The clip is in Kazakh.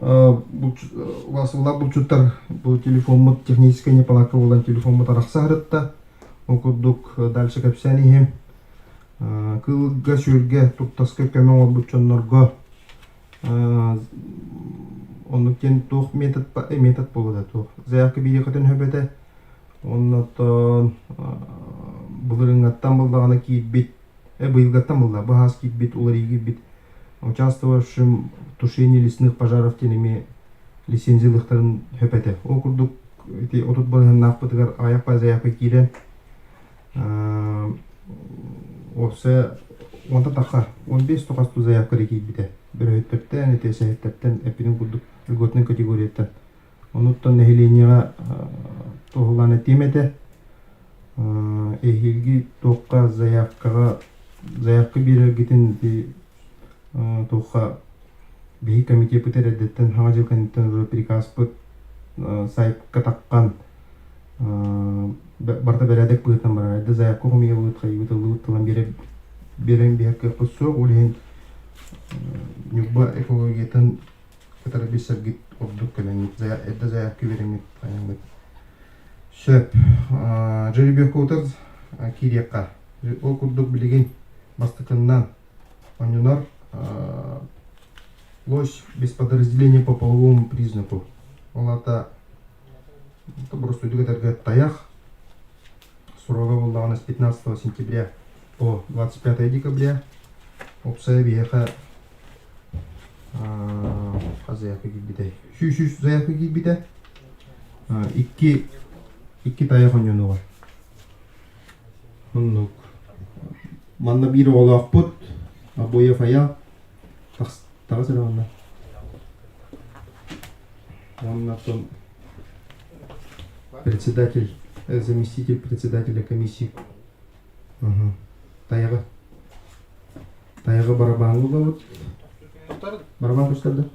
Уласыла бұл чуттар бұл телефон техническая неполадка болған телефон тарақса ғырытта. Окудук дальше кәпсәнихим. Кылга шүрге туктаска көмөң ол бұтчонларға. Онукен тух метод болады тух. Заявка биде қытын хөбеті. Оннотон бұлырыңаттан болдағана кейіп бит. Бұйылғаттан болда. Бұхас кейіп бит, улариги бит. Участвовавшим в тушении лесных пожаров тенеми лицензиялықтарын хөпеті. Окурдук отут болған нақпытығар аяқпа заявка кейден. Осы онда таққа 15 тоқасту заявка рекейд біте. Бір өттіптен, әтесі әттіптен, әпінің күрдік үлготының категорияттен. Онуттан нәхиленияға тоғыланы теметі. Эхилги тоққа заявка берергетін тоққа бейі комитет пөтер әдеттен хаңа жел кәнеттен приказ пөт сайыпқа таққан барда бәрәдік бұғыттан барар. Әді заявка құмия бұғытқа үйгітілгіттілін берен бейәкке құссу олеген нүкба экологиятын кітары бесергет ордық кәләңгет. Әді заявка беремет қайыңгет. Шөп, жеребек отыр кирекқа. Ол күрдік білеген бастықыннан онынар лось без подразделения по половому признаку. Олата просто үдігітерге таяқ. Суроға болдағына с 15 сентября по 25 декабря. Опсая бейеқа заявка келбеті. Шүш заявка келбеті. Икки таяқ онынуға. Оннук. Манна бири олақ бұд. Обоев аял. Тағы сәлі онна. Оннатон председатель, заместитель председателя комиссии. Таяғы барабаңы ба бұд? Барабаң көстірді?